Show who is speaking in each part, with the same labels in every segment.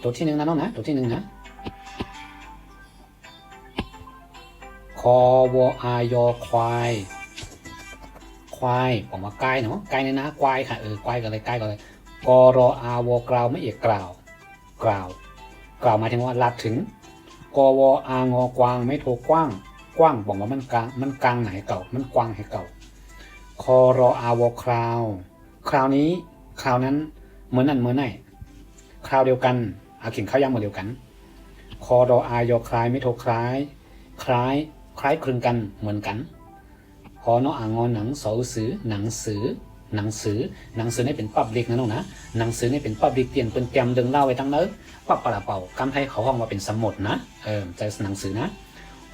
Speaker 1: ตัวที่หนึ่งนะน้องนะตัวที่หนึ่งนะคอวออายอควายควายผมว่าไก่เนาะไก่เนี่ยนะควายค่ะควายกันเลยไก่กันเลยกรออาวอกราวไม่เอกกล่าวกล่าวกล่าวหมายถึงว่าลัดถึงกวอางอกวางไม่โทกว้างกว้างบอกว่ามันกลางไหนเก่ามันกว้างให้เก่าคอรออาวอคราวคราวนี้คราวนั้นเหมือนนั่นเหมือนไหนคราวเดียวกันเอาเขียนข้าวย่างมาเดียวกันคอรออายอคลายไม่โทคล้ายคล้ายคล้ายคลึงกันเหมือนกันหอนออ่างงอหนังสอสือหนังสือหนังสือหนังสือนี่เป็นปั๊บเล็กนะน้องนะหนังสือนี่เป็นปั๊บเล็กเตียนเป็นแกมดึงเล่าไว้ตั้งเนื้อปั๊บปลาเป่ากำไทยเขาห้องมาเป็นสมุดนะใจหนังสือนะ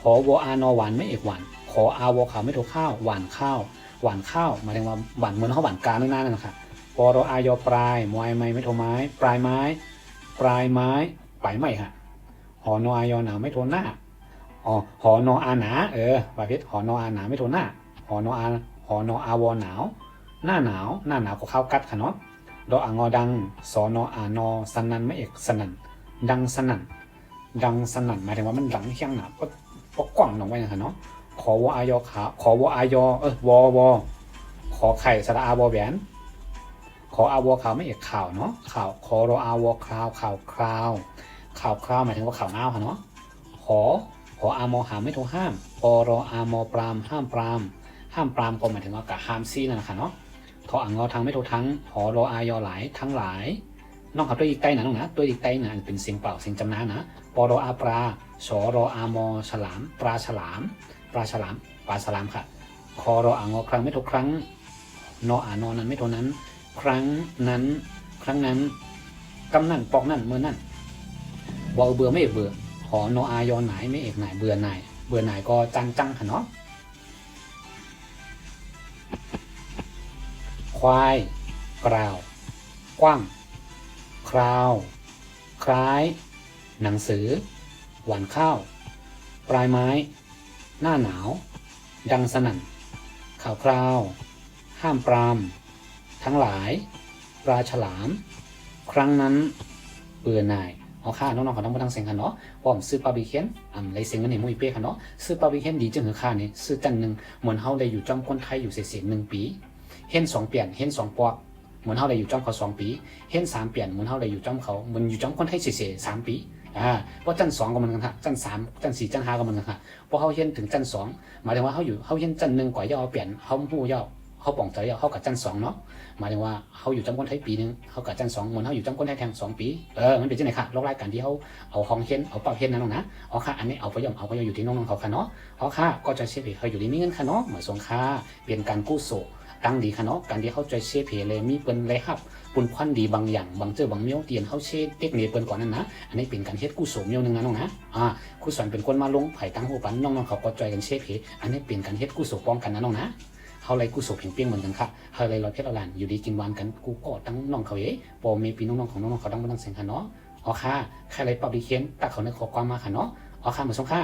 Speaker 1: หอวอานอหวานไม่เอกหวานขออาวอขาวไม่โทข้าวหวานข้าวหวานข้าวหมายถึงว่าหวานเหมือนเขาหวานกาไม่นานนั่นแหละค่ะปรอายอปลายมวยไม้ไม่โทไม้ปลายไม้ปลายไม้ปลายไม้ค่ะหอนออายอหนาวไม่โทหน้าอ๋อหอนออาหนาประเภทหอนออาหนาไม่โทหน้าหอนออาวอหนาวหน้าหนาวก็ข้าวกัดค่ะเนาะดออ่างอดังสอนออานอสนันไม่เอกสนันดังสนันหมายถึงว่ามันดังเฮี้ยงหนาก็กว้างลงไว้นะคะเนาะขอวออายอขาขอวออายอวอขอไข่สระอาวอแหวนขออาวอขาวไม่เอกข่าวเนาะข่าวขอรออาวอคราวข่าวคราวหมายถึงว่าข่าวเน่าค่ะเนาะขออามอหามไม่โทห้ามปรออามอปรามห้ามปรามก็หมายถึงว่ากะห้ามซี่นั่นแหละค่ะเนาะทออ่างงอทางไม่โททั้งหอรออายอหลายทั้งหลายน้องครับตัวอีกใต้นะน้องนะตัวอีกใต้นะเป็นเสียงเปล่าเสียงจำนานะปรออาปลาสรออามอฉลามปลาฉลามค่ะคอรออ่างงอครั้งไม่โทครั้งนออ่านอนั้นไม่โทนั้นครั้งนั้นกำนั่นปอกนั่นเมื่อนั่นวอเบื่อไม่เอกเบื่อหอนออายอหนายไม่เอกหนายเบื่อหน่ายก็จังค่ะเนาะควายกล่าวกว้างคราวคล้ายหนังสือหวานข้าวปลายไม้หน้าหนาวดังสนั่นข่าวคราวห้ามปรามทั้งหลายปลาฉลามครั้งนั้นเบื่อหน่ายเอาค่าน้องๆเขาต้องมาตั้งเสียงกันเนาะผมซื้อปลาบิเคนเลยเสียงกันในมุ้ยเป้กันเนาะซื้อปลาบิเคนดีจังเหรอค่านี่ซื้อจันหนึ่งเหมือนเฮาได้อยู่จอมคนไทยอยู่เสีย1 ปีเห็น2 เปลี่ยนเห็น2 ปอกเหมือนเฮาได้อยู่จอมเขา2 ปีเห็น3 เปลี่ยนเหมือนเฮาได้อยู่จอมเขาเหมือนอยู่จอมคนไทยเสีย3 ปีเพราะจัน2ก็มันกันค่ะจัน3จัน4จัน5ก็มันกันค่ะเพราะเฮาเห็นถึงจัน2หมายถึงว่าเฮาเห็นจัน1กว่าย่อเปลี่ยนเฮาฮู้ย่อเขาป่องใจเขากับจัน2เนาะหมายถึงว่าเขาอยู่จำคนไทยปีนึงเขากับจัน2เหมือนเขาอยู่จำคนไทยแทง2 ปีมันเป็นจังไหนค่ะโลกรายการที่เขาเอาของเห็นเอาเป่าเห็นนั่นนะเอาค่ะอันนี้เอาไปย่อมอยู่ที่น้องๆเขาค่ะเนาะเอาค่ะก็จะเชฟเขาอยู่ดีมีเงินค่ะเนาะเหมือนสงค่าเปลี่ยนการกู้โศตั้งดีค่ะเนาะการที่เขาใจเชฟเลยมีเปิ้นเลยครับปุ่นควันดีบางอย่างบางเจอบางเมี้ยวเตียนเขาเชฟเทคนิคเปิ้นก่อนนั้นนะอันนี้เป็นการเฮ็ดกู้โศเมี้ยวนึงนะน้องนะครูสอนเป็นคนมาลงไผ่ตั้งหัวปันน้องๆเขาก็ใจกันเชฟอันนี้เป็นการเฮ็ดกู้โศป้องกันนะน้องนะเขาเลยกูโสเพียงเปี้ยงเหมือนกันค่ะเขาเลยลอยเพชรอรันอยู่ดีกินวานกันกูก็ตั้งน้องเขาปอเมปีน้องๆของน้องๆเขาต้องมาตั้งเสียงค่ะเนาะค่ะใครเลยปรับดีเขียนตักเขาในขอความมาค่ะเนาะค่ะเหมือนสงค่ะ